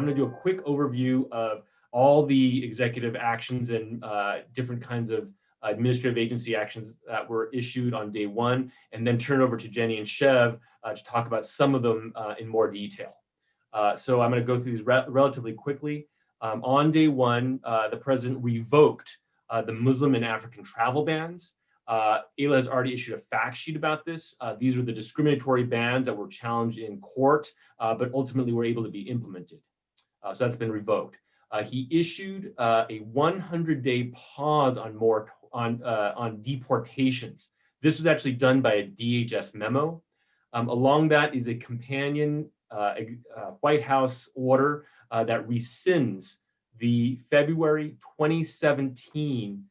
I'm going to do a quick overview of all the executive actions and different kinds of administrative agency actions that were issued on day one, and then turn it over to Jenny and Chev to talk about some of them in more detail. So I'm going to go through these relatively quickly. On day one, the president revoked the Muslim and African travel bans. AILA has already issued a fact sheet about this. These are the discriminatory bans that were challenged in court, but ultimately were able to be implemented. So that's been revoked. He issued a 100-day pause on deportations. This was actually done by a DHS memo. Along that is a companion White House order that rescinds the February 2017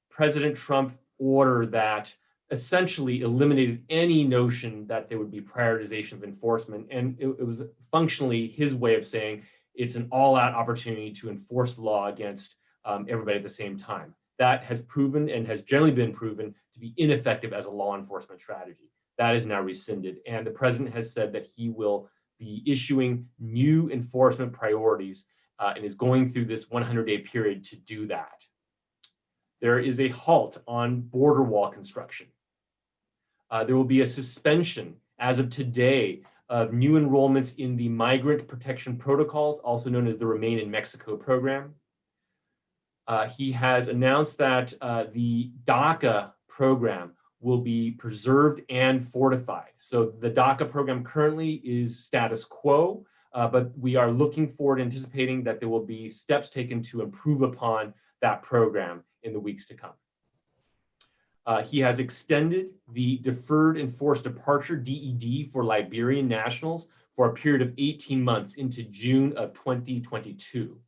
President Trump order that essentially eliminated any notion that there would be prioritization of enforcement. And it was functionally his way of saying it's an all-out opportunity to enforce the law against everybody at the same time. That has proven and has generally been proven to be ineffective as a law enforcement strategy. That is now rescinded. And the president has said that he will be issuing new enforcement priorities and is going through this 100-day period to do that. There is a halt on border wall construction. There will be a suspension as of today of new enrollments in the Migrant Protection Protocols, also known as the Remain in Mexico program. He has announced that the Daca program will be preserved and fortified. So the Daca program currently is status quo, but we are looking forward, anticipating that there will be steps taken to improve upon that program in the weeks to come. He has extended the Deferred Enforced Departure, DED, for Liberian nationals for a period of 18 months into June of 2022.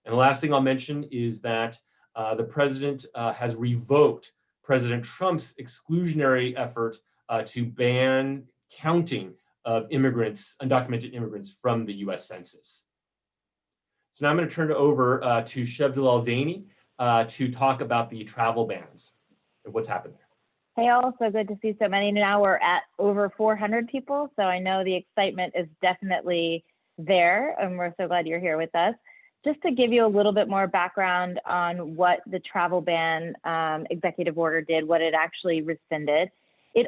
And the last thing I'll mention is that the president has revoked President Trump's exclusionary effort to ban counting of immigrants, undocumented immigrants from the US Census. So now I'm going to turn it over to Chev Dani to talk about the travel bans and what's happened there. Hey, all, so good to see so many. Now we're at over 400 people, so I know the excitement is definitely there, and we're so glad you're here with us. Just to give you a little bit more background on what the travel ban executive order did, what it actually rescinded. It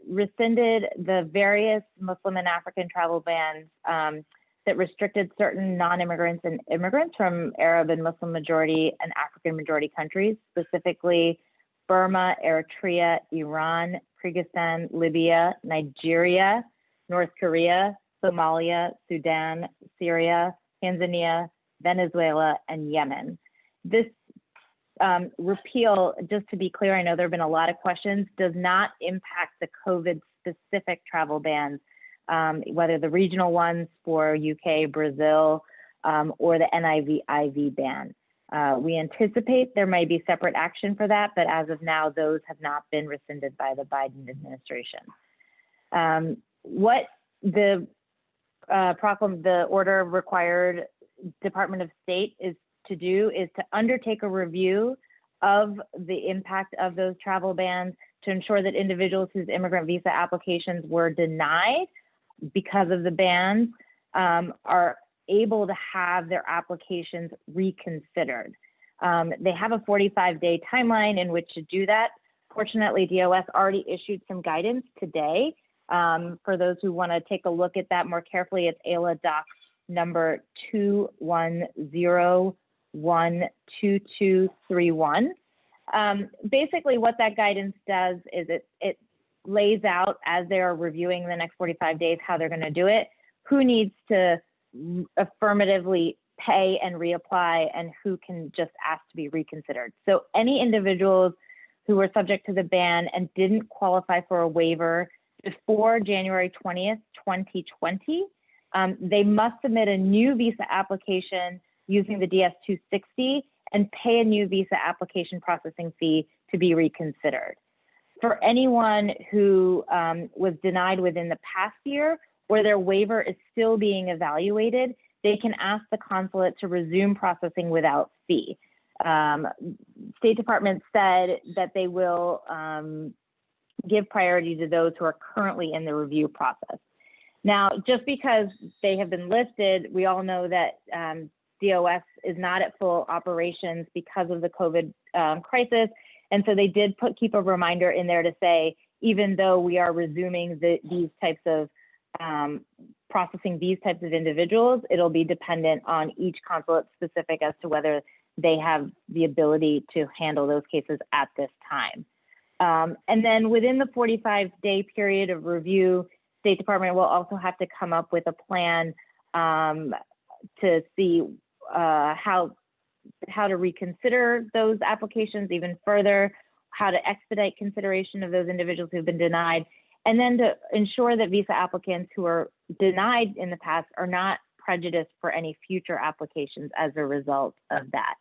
rescinded the various Muslim and African travel bans that restricted certain non-immigrants and immigrants from Arab and Muslim majority and African majority countries, specifically Burma, Eritrea, Iran, Kyrgyzstan, Libya, Nigeria, North Korea, Somalia, Sudan, Syria, Tanzania, Venezuela, and Yemen. This repeal, just to be clear, I know there have been a lot of questions, does not impact the COVID-specific travel bans, whether the regional ones for UK, Brazil, or the NIV/IV ban. We anticipate there may be separate action for that, but as of now, those have not been rescinded by the Biden administration. What the order required Department of State is to do is to undertake a review of the impact of those travel bans to ensure that individuals whose immigrant visa applications were denied because of the bans are able to have their applications reconsidered. They have a 45-day timeline in which to do that. Fortunately, DOS already issued some guidance today. For those who want to take a look at that more carefully, it's AILA Doc number 210122231. Basically, what that guidance does is it lays out, as they're reviewing the next 45 days, how they're going to do it, who needs to affirmatively pay and reapply, and who can just ask to be reconsidered. So any individuals who were subject to the ban and didn't qualify for a waiver before January 20th, 2020, they must submit a new visa application using the DS-260 and pay a new visa application processing fee to be reconsidered. For anyone who was denied within the past year, or their waiver is still being evaluated, they can ask the consulate to resume processing without fee. State Department said that they will give priority to those who are currently in the review process. Now, just because they have been listed, we all know that DOS is not at full operations because of the COVID crisis. And so they did keep a reminder in there to say, even though we are resuming these types of processing these types of individuals, it'll be dependent on each consulate specific as to whether they have the ability to handle those cases at this time. And then within the 45-day period of review, State Department will also have to come up with a plan to see how to reconsider those applications even further, how to expedite consideration of those individuals who've been denied, and then to ensure that visa applicants who are denied in the past are not prejudiced for any future applications as a result of that.